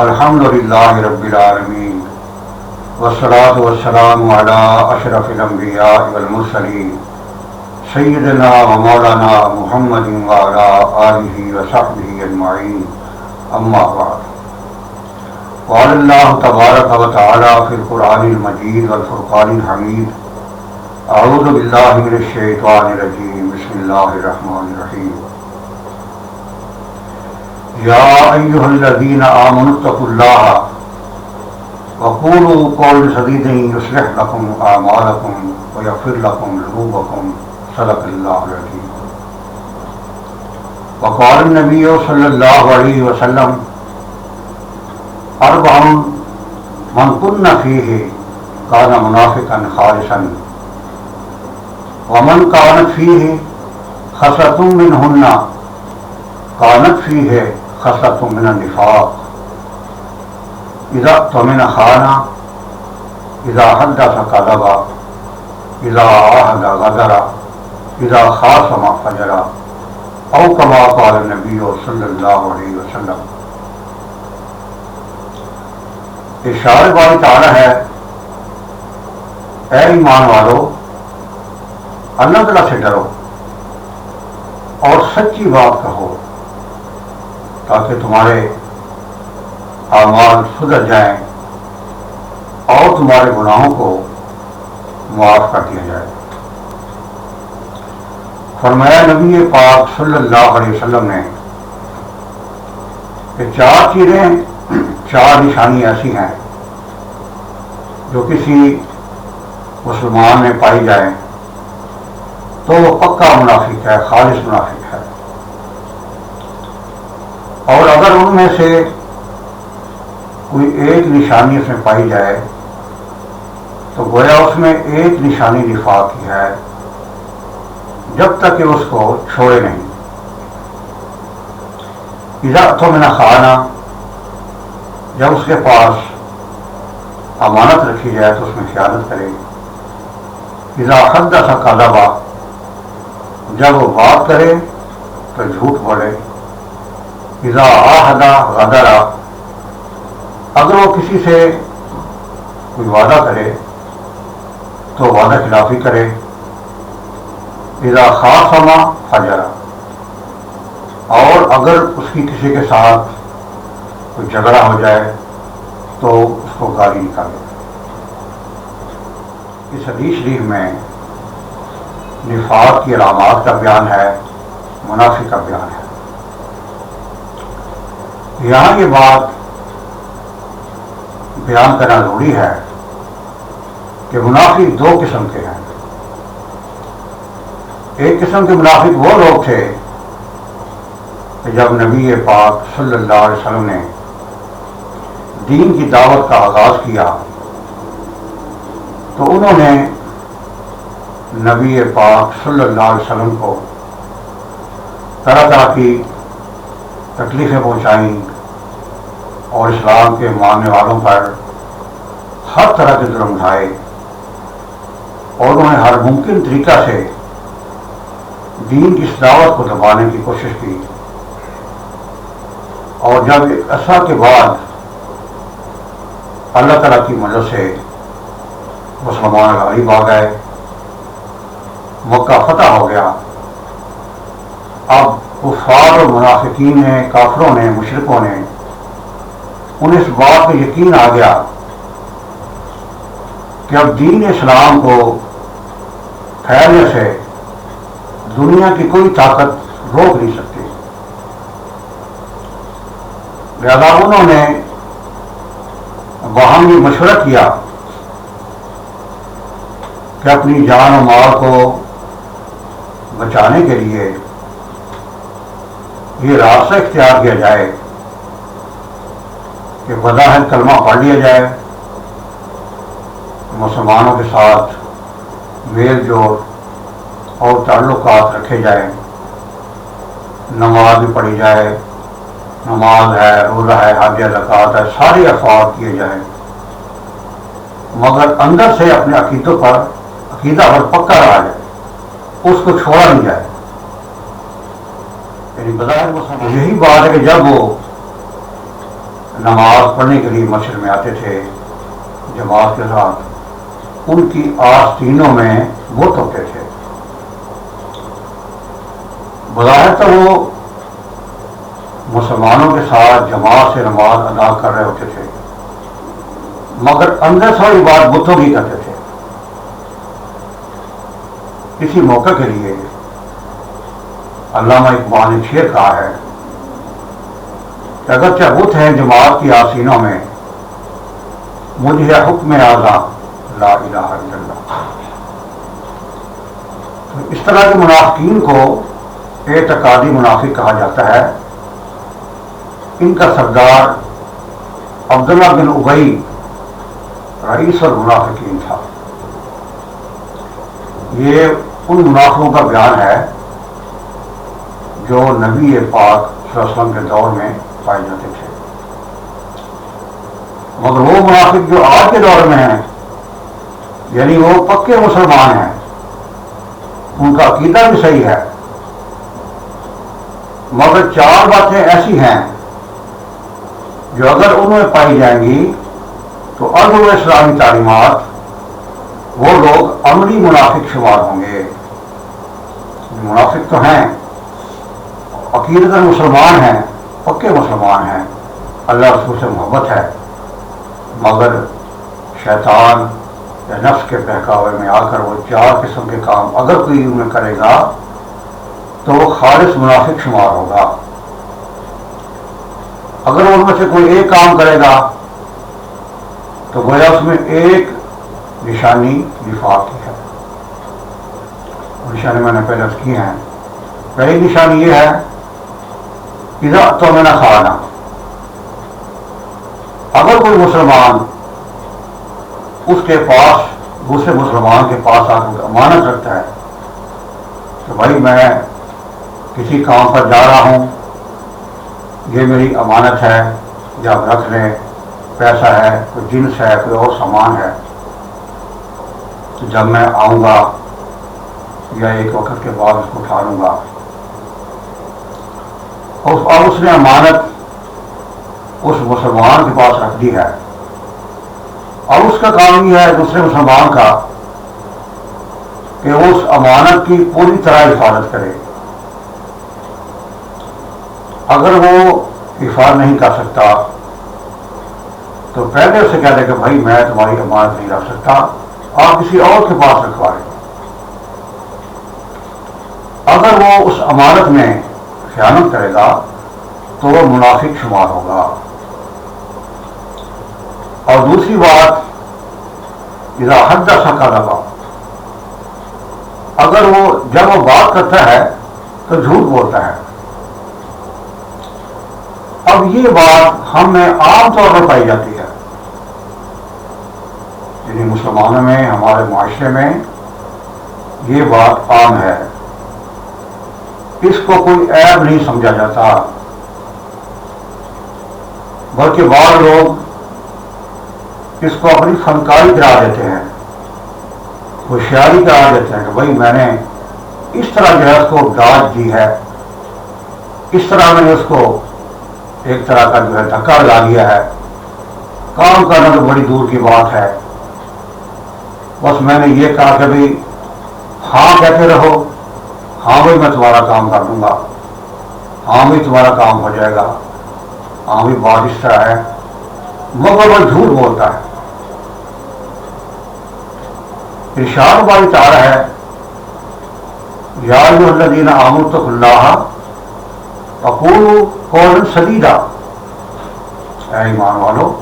الحمدللہ رب العالمین والصلاة والسلام علی اشرف الانبیاء والمرسلین سیدنا و مولانا محمد وعلی آلہ وصحبہ اجمعین، اما بعد۔ قال اللہ تبارک و تعالی فی القرآن المجید والفرقان الحمید، اعوذ باللہ من الشیطان الرجیم، بسم اللہ الرحمن الرحیم۔ یا ایھا الذین آمنوا اتقوا اللہ وقولوا قولا سدیدا یصلح لکم اعمالکم ویغفر لکم ذنوبکم، صدق اللہ العظیم۔ وقال النبی صلی اللہ علیہ وسلم اربع من کن فیہ کان منافقا خالصا ومن کانت فیہ خصلۃ منہن کانت فیہ خصلۃ من النفاق، اذا اؤتمن خان، اذا حدث کذب، اذا عاہد غدر، اذا خاصم فجر، او کما قال النبی صلی اللہ علیہ وسلم۔ ارشاد باری تعالی ہے، اے ایمان والو، اللہ تعالیٰ سے ڈرو اور سچی بات کہو تاکہ تمہارے اعمال سدھر جائیں اور تمہارے گناہوں کو معاف کر دیا جائے۔ فرمایا نبی پاک صلی اللہ علیہ وسلم نے کہ چار چیزیں، چار نشانی ایسی ہیں جو کسی مسلمان میں پائی جائیں تو وہ پکا منافق ہے، خالص منافق ہے، اور اگر ان میں سے کوئی ایک نشانی اس میں پائی جائے تو گویا اس میں ایک نشانی نفاق کی ہے، جب تک کہ اس کو چھوڑے نہیں۔ اذا اؤتمن خان، جب اس کے پاس امانت رکھی جائے تو اس میں خیانت کرے۔ اذا حدث کذب، جب وہ بات کرے تو جھوٹ بولے۔ اذا عاہد غدر، اگر وہ کسی سے کوئی وعدہ کرے تو وعدہ خلافی کرے۔ اذا خاصم فجر، اور اگر اس کی کسی کے ساتھ کوئی جھگڑا ہو جائے تو اس کو گالی نکالے۔ اس حدیث شریف میں نفاق کی علامات کا بیان ہے، منافق کا بیان ہے۔ یہاں یہ بات بیان کرنا ضروری ہے کہ منافق دو قسم کے ہیں۔ ایک قسم کے منافق وہ لوگ تھے کہ جب نبی پاک صلی اللہ علیہ وسلم نے دین کی دعوت کا آغاز کیا تو انہوں نے نبی پاک صلی اللہ علیہ وسلم کو طرح طرح کی تکلیفیں پہنچائیں اور اسلام کے ماننے والوں پر ہر طرح کے ظلم ڈھائے، اور انہوں نے ہر ممکن طریقہ سے دین کی اس دعوت کو دبانے کی کوشش کی۔ اور جب ایک عرصہ کے بعد اللہ تعالیٰ کی مدد سے مسلمان غالب آ گئے، مکہ فتح ہو گیا، اب کفار اور منافقین نے، کافروں نے، مشرکوں نے انہیں اس بات پہ یقین آ گیا کہ اب دین اسلام کو پھیلنے سے دنیا کی کوئی طاقت روک نہیں سکتی۔ لہذا انہوں نے باہمی مشورہ کیا کہ اپنی جان و مال کو بچانے کے لیے یہ راستہ اختیار کیا جائے کہ بظاہر کلمہ پڑھ لیا جائے، مسلمانوں کے ساتھ میل جوڑ اور تعلقات رکھے جائیں، نماز بھی پڑھی جائے، نماز ہے، روزہ ہے، حج زکوٰۃ ہے، سارے افعال کیے جائیں، مگر اندر سے اپنے عقیدہ پر پکا رہا جائے، اس کو چھوڑا نہیں جائے۔ یعنی بظاہر یہی بات ہے کہ جب وہ نماز پڑھنے کے لیے مسجد میں آتے تھے جماعت کے ساتھ، ان کی آستینوں میں بت ہوتے تھے۔ بظاہر تو وہ مسلمانوں کے ساتھ جماعت سے نماز ادا کر رہے ہوتے تھے، مگر اندر سے یہ بات بتوں کی کرتے تھے۔ اسی موقع کے لیے علامہ اقبال نے شعر کہا ہے کہ اگرچہ بت ہیں جماعت کی آستینوں میں، مجھے حکم اعلیٰ لا الہ الا اللہ۔ تو اس طرح کے منافقین کو اعتقادی منافق کہا جاتا ہے۔ ان کا سردار عبداللہ بن ابی رئیس المنافقین تھا۔ یہ ان منافقوں کا بیان ہے جو نبی پاک صلی اللہ علیہ وسلم کے دور میں پائے جاتے تھے، مگر وہ منافق جو آج کے دور میں ہیں، یعنی وہ پکے مسلمان ہیں، ان کا عقیدہ بھی صحیح ہے، مگر چار باتیں ایسی ہیں جو اگر ان میں پائی جائیں گی تو عدل و اسلامی تعلیمات وہ لوگ عملی منافق شمار ہوں گے۔ منافق تو ہیں، عقیدتاً مسلمان ہیں، پکے مسلمان ہیں، اللہ رسول سے محبت ہے، مگر شیطان یا نفس کے بہکاوے میں آ کر وہ چار قسم کے کام اگر کوئی ان میں کرے گا تو وہ خالص منافق شمار ہوگا۔ اگر ان میں سے کوئی ایک کام کرے گا تو گویا اس میں ایک نشانی نفاق کی ہے۔ نشانی میں نے پہلے کی ہیں۔ پہلی نشانی یہ ہے اذا اؤتمن خان، اگر کوئی مسلمان اس کے پاس دوسرے مسلمان کے پاس آ کر امانت رکھتا ہے کہ بھائی میں کسی کام پر جا رہا ہوں، یہ میری امانت ہے، یا آپ رکھ لیں، پیسہ ہے، کوئی جنس ہے، کوئی اور سامان ہے، تو جب میں آؤں گا یا ایک وقت کے بعد اس کو اٹھا لوں گا۔ اور اس نے امانت اس مسلمان کے پاس رکھ دی ہے، اور اس کا کام یہ ہے دوسرے مسلمان کا کہ وہ اس امانت کی پوری طرح حفاظت کرے۔ اگر وہ حفاظت نہیں کر سکتا تو پہلے اسے کہہ دے کہ بھائی میں تمہاری امانت نہیں رکھ سکتا، آپ کسی اور کے پاس رکھوا لیں۔ اگر وہ اس امانت میں خیانت کرے گا تو وہ منافق شمار ہوگا۔ اور دوسری بات اذا حدث کذب، اگر وہ جب وہ بات کرتا ہے تو جھوٹ بولتا ہے۔ اب یہ بات ہم میں عام طور پر پائی جاتی ہے، یعنی مسلمانوں میں، ہمارے معاشرے میں یہ بات عام ہے، اس کو کوئی عیب نہیں سمجھا جاتا، بلکہ بعض لوگ اس کو اپنی فنکاری قرار دیتے ہیں، ہوشیاری قرار دیتے ہیں کہ بھائی میں نے اس طرح جو ہے اس کو ڈانٹ دی ہے، اس طرح میں نے اس کو ایک طرح کا جو ہے دھکا لگا دیا ہے، کام کرنا تو بڑی دور کی بات ہے، بس میں نے یہ کہا کہ بھائی ہاں کہتے رہو، ہاں بھائی میں تمہارا کام کر دوں گا، ہاں بھائی تمہارا کام ہو جائے گا، ہاں بھائی بات اس طرح ہے، مگر وہ جھوٹ بولتا ہے۔ ارشاد باری تعالی ہے یا ایھا الذین آمنوا اتقوا اللہ وقولوا قولا سدیدا، اے ایمان والو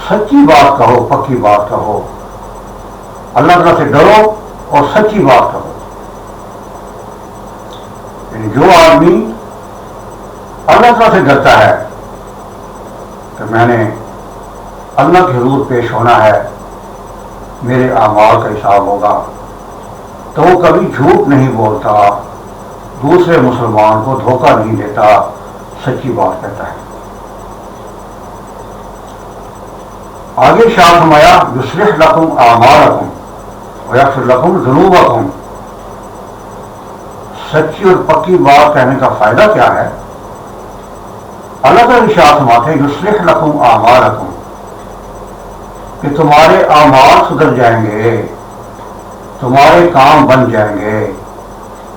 سچی بات کہو، پکی بات کہو، اللہ تعالیٰ سے ڈرو اور سچی بات کہو۔ یعنی جو آدمی اللہ تعالیٰ سے ڈرتا ہے کہ میں نے اللہ کے حضور پیش ہونا ہے، میرے اعمال کا حساب ہوگا، تو وہ کبھی جھوٹ نہیں بولتا، دوسرے مسلمان کو دھوکہ نہیں دیتا، سچی بات کہتا ہے۔ آگے ارشاد فرمایا یصلح لکم اعمالکم ویغفر لکم ذنوبکم، سچی اور پکی بات کہنے کا فائدہ کیا ہے؟ اللہ کا ارشاد فرماتے ہیں یصلح لکم اعمالکم، کہ تمہارے اعمال سدھر جائیں گے، تمہارے کام بن جائیں گے،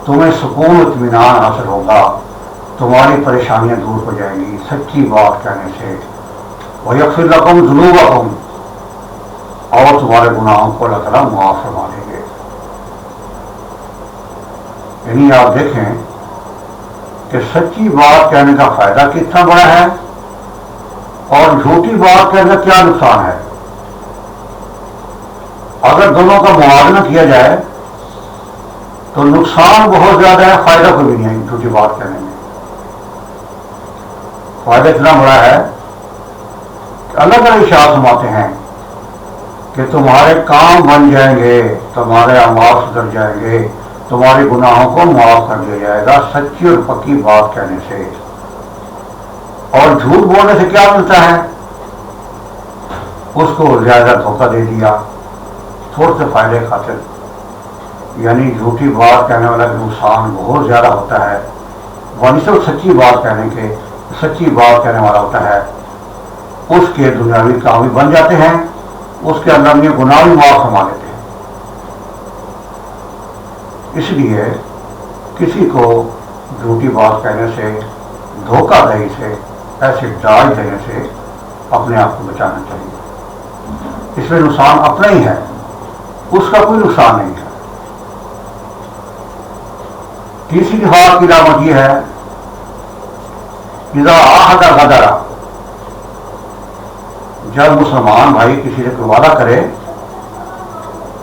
تمہیں سکون اطمینان حاصل ہوگا، تمہاری پریشانیاں دور ہو جائیں گی سچی بات کہنے سے، وَيَغْفِرْ لَكُمْ ذُنُوبَكُمْ، اور تمہارے گناہوں کو اللہ تعالیٰ معاف فرما دیں گے۔ یعنی آپ دیکھیں کہ سچی بات کہنے کا فائدہ کتنا بڑا ہے اور جھوٹی بات کہنے کا کیا نقصان ہے۔ اگر دونوں کا موازنہ کیا جائے تو نقصان بہت زیادہ ہے، فائدہ کوئی بھی نہیں ہے جھوٹی بات کہنے میں۔ فائدہ اتنا بڑا ہے کہ اللہ کا ارشاد فرماتے ہیں کہ تمہارے کام بن جائیں گے، تمہارے اعمال سدھر جائیں گے، تمہارے گناہوں کو معاف کر دیا جائے گا سچی اور پکی بات کہنے سے۔ اور جھوٹ بولنے سے کیا ملتا ہے؟ اس کو زیادہ دھوکہ دے دیا تھوڑے سے فائدے خاطر، یعنی جھوٹی بات کہنے والا نقصان بہت زیادہ ہوتا ہے، بنسبت سچی بات کہنے والا ہوتا ہے، اس کے دنیاوی کام بھی بن جاتے ہیں، اس کے اندر میں گناہ بھی معاف فرما دیتے ہیں۔ اس لیے کسی کو جھوٹی بات کہنے سے، دھوکہ دہی سے، ایسے ڈال دینے سے اپنے آپ کو بچانا چاہیے۔ اس میں نقصان اپنا ہی ہے، اس کا کوئی نقصان نہیں ہے۔ تیسری نفاق کی علامت یہ ہے اذا عاہد غدر، جب مسلمان بھائی کسی سے کوئی وعدہ کرے،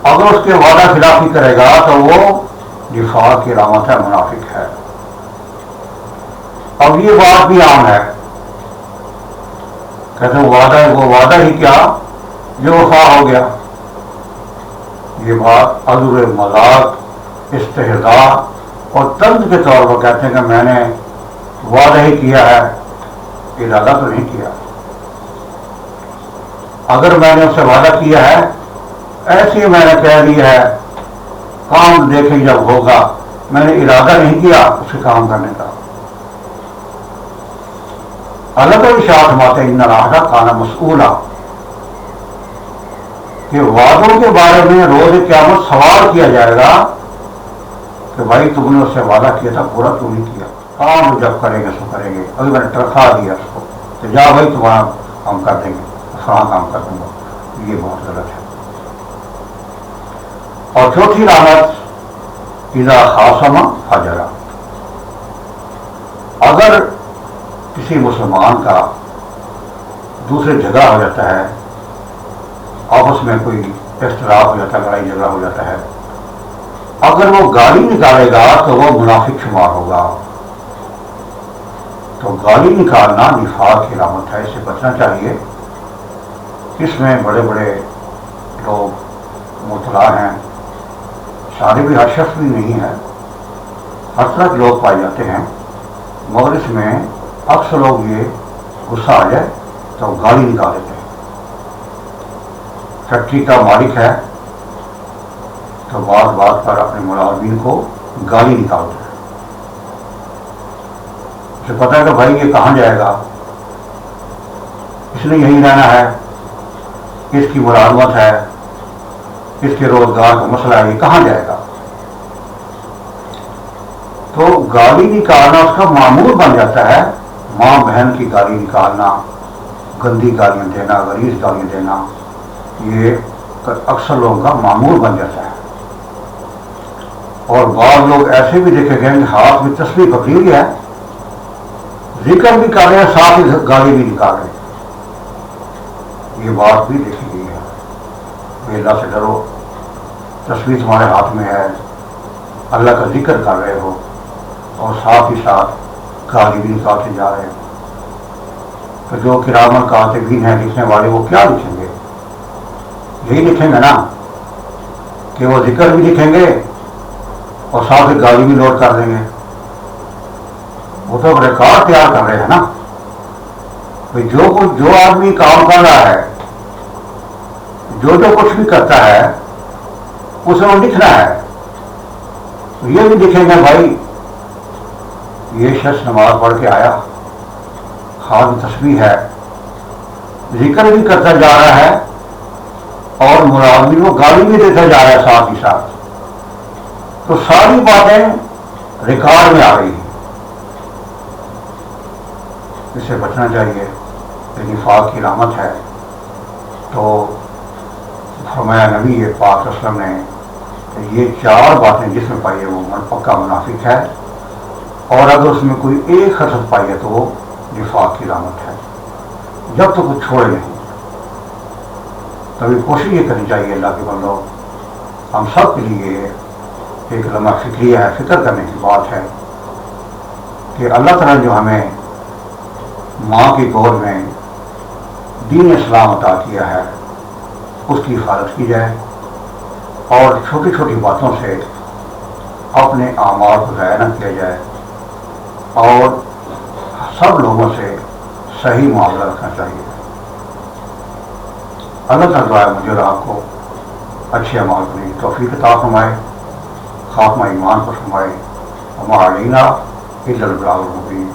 اگر اس کے وعدہ خلافی کرے گا تو وہ نفاق کی علامت ہے، منافق ہے۔ اب یہ بات بھی عام ہے، کہتے ہیں وہ وعدہ ہی کیا جو وفا ہو گیا۔ یہ بات عذر، مذاق، استہزاء اور طنز کے طور پر کہتے ہیں کہ میں نے وعدہ ہی کیا ہے، ارادہ تو نہیں کیا۔ اگر میں نے اس سے وعدہ کیا ہے، ایسے ہی میں نے کہہ دیا ہے، کام دیکھیں جب ہوگا، میں نے ارادہ نہیں کیا اس کے کام کرنے کا۔ اللہ کا ارشاد فرماتے ہیں ان العہد کان مسئولا، کہ وعدوں کے بارے میں روز قیامت سوال کیا جائے گا کہ بھائی تم نے اس سے وعدہ کیا تھا، پورا کیوں نہیں کیا؟ کام جب کریں گے سو کریں گے، ابھی میں نے تنخواہ دیا اس کو تو جا بھائی تمہارا کام کر دیں گے، فلاں کام کر دوں گا۔ یہ بہت غلط ہے۔ اور چوتھی علامت اذا خاصم فجر، اگر کسی مسلمان کا دوسرے جھگڑا ہو جاتا ہے، آپس میں کوئی اختلاف ہو جاتا ہے، لڑائی جھگڑا ہو جاتا ہے، اگر وہ گالی نکالے گا تو وہ منافق شمار ہوگا۔ تو گالی نکالنا نفاق کی علامت ہے، اس سے بچنا چاہیے۔ اس میں بڑے بڑے لوگ مبتلا ہیں، سارے بھی، ہر شخص بھی نہیں ہے، ہر طرح کے لوگ پائے جاتے ہیں، مگر اس میں اکثر لوگ یہ غصہ آ جائے تو گالی نکال دیتے ہیں۔ فیکٹری کا مالک ہے تو بات بات پر اپنے ملازمین کو گالی نکالتے ہیں۔ اسے پتا ہے کہ بھائی یہ کہاں جائے گا، اس نے یہیں رہنا ہے، اس کی ملازمت ہے، اس کے روزگار کا مسئلہ ہے، یہ کہاں جائے گا۔ تو گالی نکالنا اس کا معمول بن جاتا ہے، ماں بہن کی گالی نکالنا، گندی گالیاں دینا، غلیظ گالیاں دینا، یہ اکثر لوگوں کا معمول بن جاتا ہے۔ اور بعض لوگ ایسے بھی دیکھے گئے کہ ہاتھ میں تسبیح پکڑی ہوئی ہے، ذکر بھی کر رہے ہیں، ساتھ ہی گالی بھی نکال رہے ہیں۔ یہ بات بھی دیکھی گئی ہے کہ اللہ سے ڈرو، تسبیح تمہارے ہاتھ میں ہے، اللہ کا ذکر کر رہے ہو اور ساتھ ہی ساتھ گالی بھی نکالتے جا رہے ہیں۔ تو جو کرامن کاتبین ہیں، لکھنے والے، وہ کیا لکھیں گے؟ یہی لکھیں گے نا کہ وہ ذکر بھی لکھیں گے اور ساتھ ہی گالی بھی لوڈ کر دیں گے۔ وہ تو ریکارڈ تیار کر رہے ہیں نا، جو آدمی کام کر رہا ہے، جو کچھ بھی کرتا ہے اسے وہ لکھنا ہے۔ تو یہ بھی لکھیں گے بھائی یہ شخص نماز پڑھ کے آیا، خاص تسبیح ہے، ذکر بھی کرتا جا رہا ہے اور مراد بھی وہ گالی بھی دیتا جا رہا ہے ساتھ ہی ساتھ، تو ساری باتیں ریکارڈ میں آ رہی ہیں۔ اس سے بچنا چاہیے، یہ نفاق کی علامت ہے۔ تو فرمایا نبی پاک صلی اللہ علیہ وسلم نے کہ یہ 4 باتیں جس میں پائی ہے وہ پکا منافق ہے، اور اگر اس میں کوئی ایک خصلت پائی ہے تو وہ نفاق کی علامت ہے، جب تک وہ چھوڑے نہیں۔ تبھی کوشش یہ کرنی چاہیے اللہ کے بندوں، ہم سب کے لیے ایک لمحہ فکریہ ہے، فکر کرنے کی بات ہے کہ اللہ تعالیٰ جو ہمیں ماں کی گود میں دین اسلام عطا کیا ہے اس کی حفاظت کی جائے، اور چھوٹی چھوٹی باتوں سے اپنے اعمال کو ضائع نہ کیا جائے، اور سب لوگوں سے صحیح معاملہ رکھنا چاہیے۔ اللہ تعالیٰ مجھے اور آپ کو اچھے اعمال کرنے کی توفیق عطا فرمائے، خاتمہ ایمان کو فرمائے، وما علینا الا البلاغ المبین۔